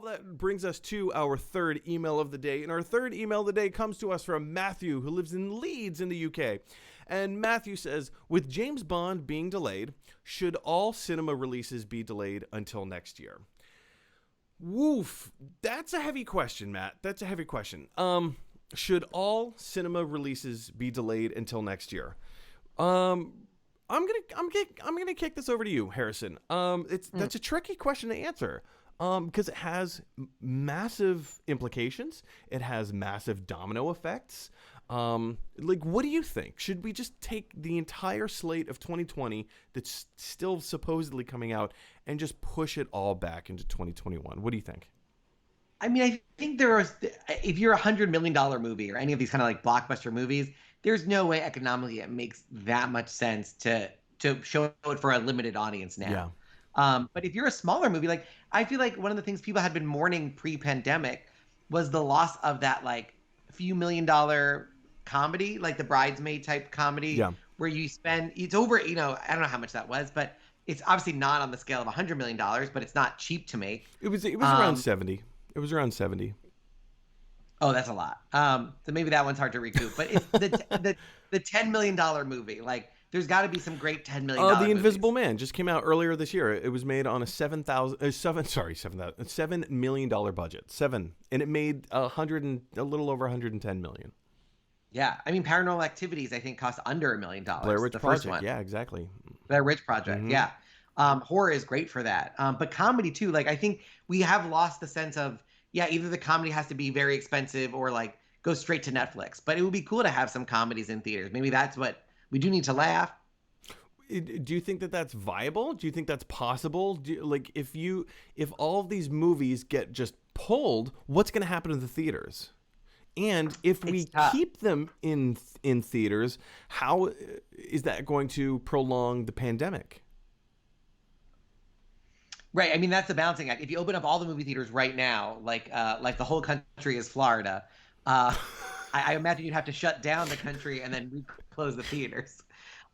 all that brings us to our third email of the day. And our third email of the day comes to us from Matthew, who lives in Leeds in the UK. And Matthew says, with James Bond being delayed, should all cinema releases be delayed until next year? Woof. That's a heavy question, Matt. That's a heavy question. Should all cinema releases be delayed until next year? I'm gonna kick this over to you, Harrison. That's a tricky question to answer. Because it has massive implications. It has massive domino effects. What do you think? Should we just take the entire slate of 2020 that's still supposedly coming out and just push it all back into 2021? What do you think? I mean, I think if you're $100 million movie or any of these kind of like blockbuster movies, there's no way economically it makes that much sense to show it for a limited audience now. Yeah. But if you're a smaller movie, like I feel like one of the things people had been mourning pre-pandemic was the loss of that like few $1 million comedy, like the Bridesmaid type comedy, where you spend, it's over, I don't know how much that was, but it's obviously not on the scale of $100 million, but it's not cheap to make. It was around 70. It was around 70. Oh, that's a lot. So maybe that one's hard to recoup, but it's the $10 million movie. Like there's got to be some great $10 million. Oh, The Invisible Man just came out earlier this year. It was made on a $7 million budget. And it made a little over 110 million. Yeah, I mean, Paranormal Activities I think cost under $1 million. Blair Witch the Project. First one. Yeah, exactly. Blair Witch Project. Mm-hmm. Yeah. Horror is great for that. But comedy too. Like I think we have lost the sense of, either the comedy has to be very expensive or like go straight to Netflix. But it would be cool to have some comedies in theaters. Maybe that's what we do need to laugh. Do you think that that's viable? Do you think that's possible? If all of these movies get just pulled, what's going to happen to the theaters? And if we keep them in theaters, how is that going to prolong the pandemic? Right. I mean, that's the balancing act. If you open up all the movie theaters right now, like the whole country is Florida, I imagine you'd have to shut down the country and then close the theaters.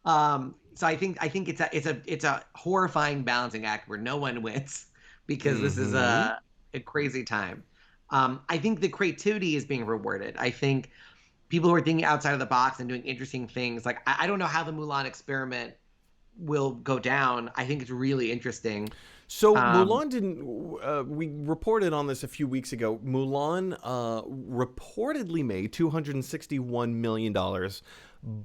So I think it's a horrifying balancing act where no one wins because this is a crazy time. I think the creativity is being rewarded. I think people who are thinking outside of the box and doing interesting things, like I don't know how the Mulan experiment will go down. I think it's really interesting. So Mulan didn't. We reported on this a few weeks ago. Mulan reportedly made $261 million,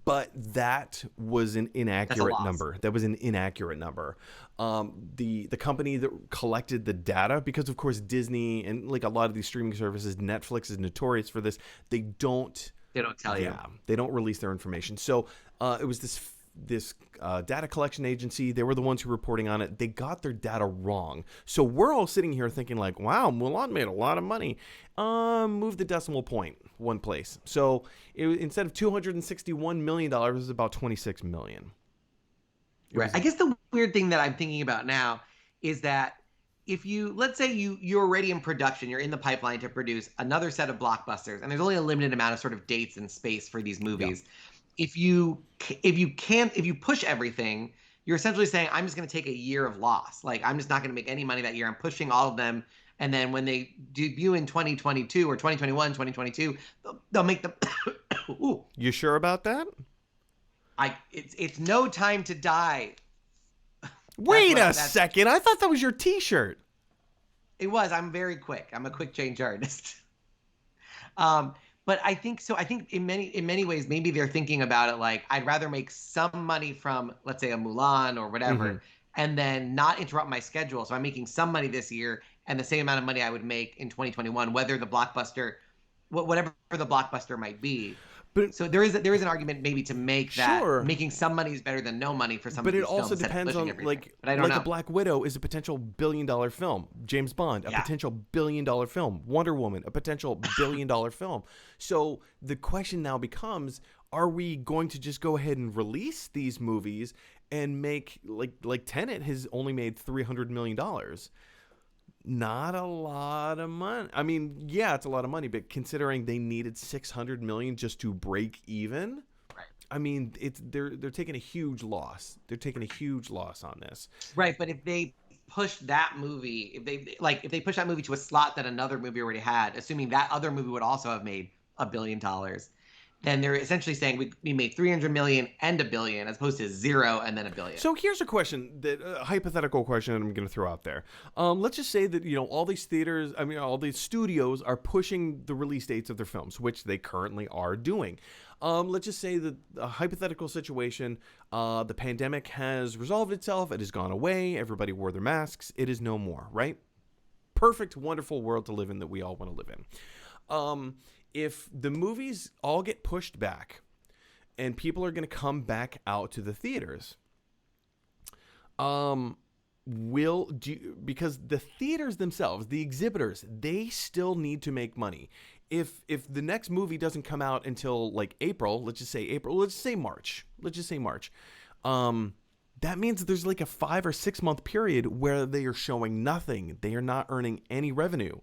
but that was an inaccurate number. That was an inaccurate number. The company that collected the data, because of course Disney and like a lot of these streaming services, Netflix is notorious for this. They don't tell you. Yeah, they don't release their information. So it was this data collection agency. They were the ones who were reporting on it. They got their data wrong. So we're all sitting here thinking like, wow, Mulan made a lot of money. Move the decimal point one place. So instead of $261 million, it was about $26 million. Right. I guess the weird thing that I'm thinking about now is that if let's say you're already in production, you're in the pipeline to produce another set of blockbusters, and there's only a limited amount of sort of dates and space for these movies. Yeah. If you push everything, you're essentially saying, I'm just going to take a year of loss. Like, I'm just not going to make any money that year. I'm pushing all of them. And then when they debut in 2022 or 2021, 2022, they'll make them. Ooh. You sure about that? It's No Time to Die. Wait a second. I thought that was your T-shirt. It was. I'm very quick. I'm a quick change artist. But I think so. I think in many ways, maybe they're thinking about it like, I'd rather make some money from, let's say, a Mulan or whatever, and then not interrupt my schedule. So I'm making some money this year and the same amount of money I would make in 2021, whether the blockbuster, whatever the blockbuster might be. But so there is an argument maybe to make that making some money is better than no money for some. But it also depends on like a Black Widow is a potential $1 billion film. James Bond, a potential $1 billion film. Wonder Woman, a potential $1 billion film. So the question now becomes: are we going to just go ahead and release these movies and make like Tenet has only made $300 million? Not a lot of money. I mean, yeah, it's a lot of money, but considering they needed $600 million just to break even, right? I mean, they're taking a huge loss. They're taking a huge loss on this, right? But if they pushed that movie, if they pushed that movie to a slot that another movie already had, assuming that other movie would also have made $1 billion, then they're essentially saying we made 300 million and $1 billion, as opposed to 0 and then $1 billion. So here's a question, a hypothetical question I'm going to throw out there. Let's just say that, all these theaters, all these studios are pushing the release dates of their films, which they currently are doing. Let's just say that a hypothetical situation, the pandemic has resolved itself. It has gone away. Everybody wore their masks. It is no more, right? Perfect, wonderful world to live in that we all want to live in. If the movies all get pushed back and people are going to come back out to the theaters, because the theaters themselves, the exhibitors, they still need to make money. If the next movie doesn't come out until like April, let's just say March. That means there's like a 5 or 6 month period where they are showing nothing. They are not earning any revenue.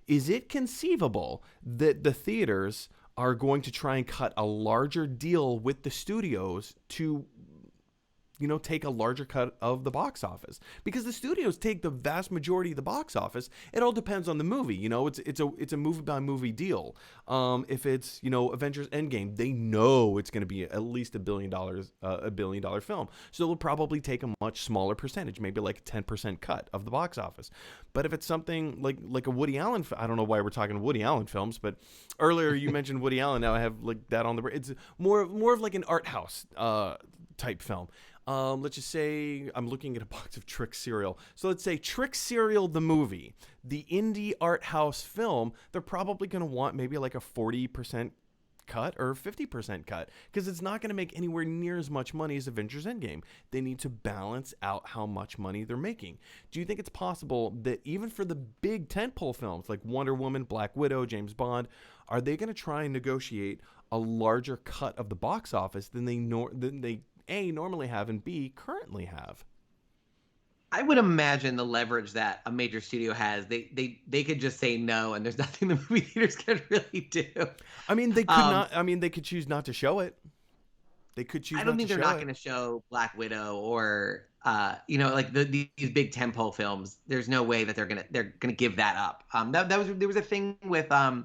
Is it conceivable that the theaters are going to try and cut a larger deal with the studios to, take a larger cut of the box office? Because the studios take the vast majority of the box office. It all depends on the movie. It's a movie by movie deal. If it's, Avengers Endgame, they know it's going to be at least $1 billion film. So they'll probably take a much smaller percentage, maybe like a 10% cut of the box office. But if it's something like a Woody Allen, I don't know why we're talking Woody Allen films, but earlier you mentioned Woody Allen. Now I have like that on the, it's more of like an art house type film. Let's just say I'm looking at a box of Trick Cereal. So let's say Trick Cereal, the movie, the indie art house film, they're probably going to want maybe like a 40% cut or 50% cut, because it's not going to make anywhere near as much money as Avengers Endgame. They need to balance out how much money they're making. Do you think it's possible that even for the big tentpole films like Wonder Woman, Black Widow, James Bond, are they going to try and negotiate a larger cut of the box office than they A, normally have, and B, currently have? I would imagine the leverage that a major studio has, they could just say no, and there's nothing the movie theaters can really do. They could not. They could choose not to show it. They could choose. I don't think they're not going to to show Black Widow or these big tentpole films. There's no way that they're gonna give that up. There was a thing with I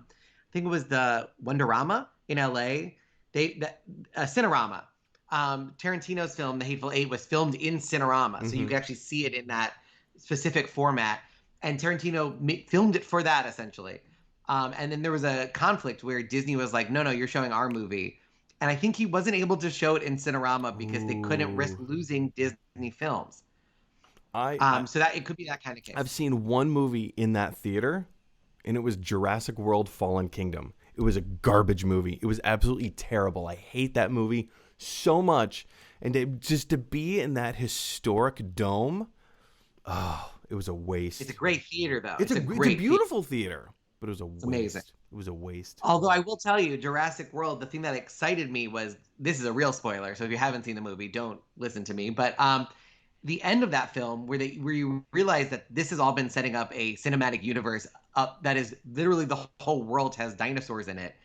think it was the Wonderama in LA. Cinerama. Tarantino's film, The Hateful Eight, was filmed in Cinerama, so you could actually see it in that specific format. And Tarantino filmed it for that, essentially. And then there was a conflict where Disney was like, no, you're showing our movie. And I think he wasn't able to show it in Cinerama because they couldn't risk losing Disney films. So that it could be that kind of case. I've seen one movie in that theater, and it was Jurassic World: Fallen Kingdom. It was a garbage movie. It was absolutely terrible. I hate that movie so much. And just to be in that historic dome, it was a waste. It's a great theater, though. It's a beautiful theater, but it was a waste. Amazing. It was a waste. Although I will tell you, Jurassic World, the thing that excited me was, this is a real spoiler, so if you haven't seen the movie, don't listen to me. But the end of that film, where you realize that this has all been setting up a cinematic universe that is literally the whole world has dinosaurs in it.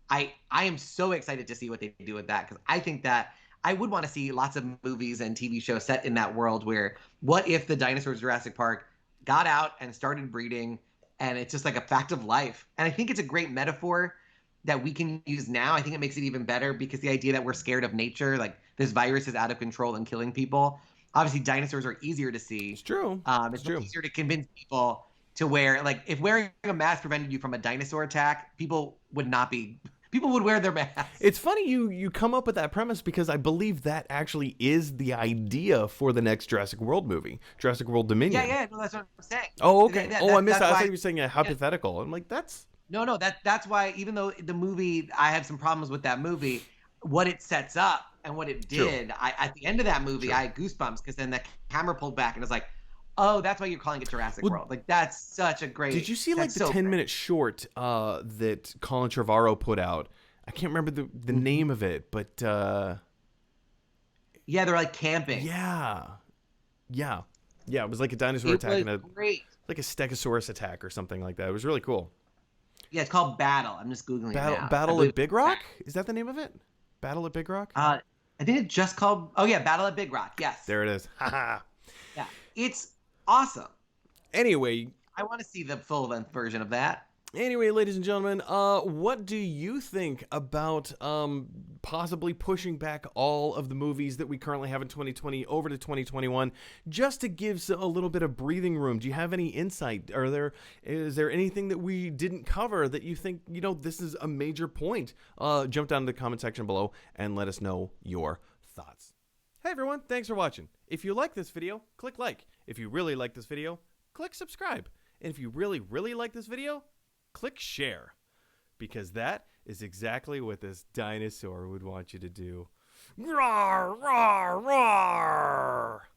I am so excited to see what they do with that, because I think that I would want to see lots of movies and TV shows set in that world where, what if the dinosaurs Jurassic Park got out and started breeding, and it's just like a fact of life. And I think it's a great metaphor that we can use now. I think it makes it even better, because the idea that we're scared of nature, like this virus is out of control and killing people. Obviously, dinosaurs are easier to see. It's true. It's true. Easier to convince people to wear. Like, if wearing a mask prevented you from a dinosaur attack, people would wear their masks. It's funny you come up with that premise, because I believe that actually is the idea for the next Jurassic World movie, Jurassic World Dominion. Yeah, no, that's what I'm saying. Oh, okay. I missed that. I thought you were saying a hypothetical. I'm like, that's... No, that's why, even though the movie, I had some problems with that movie, what it sets up and what it did, at the end of that movie, I had goosebumps, because then the camera pulled back and it was like, oh, that's why you're calling it Jurassic World. Like, that's such a great... Did you see like the 10-minute short that Colin Trevorrow put out? I can't remember the name of it, but... Yeah, they're like camping. Yeah. It was like a dinosaur attack and like a Stegosaurus attack or something like that. It was really cool. Yeah, it's called Battle. I'm just Googling it now. Battle at Big Rock? Is that the name of it? Battle at Big Rock? I think it's just called... Oh, yeah, Battle at Big Rock. Yes. There it is. Yeah, it's awesome. Anyway, I want to see the full length version of that. Anyway, ladies and gentlemen, what do you think about possibly pushing back all of the movies that we currently have in 2020 over to 2021, just to give a little bit of breathing room? Do you have any insight? Is there anything that we didn't cover that you think, this is a major point? Jump down to the comment section below and let us know your thoughts. Hey everyone, thanks for watching. If you like this video, click like. If you really like this video, click subscribe. And if you really, really like this video, click share, because that is exactly what this dinosaur would want you to do. Roar, roar, roar!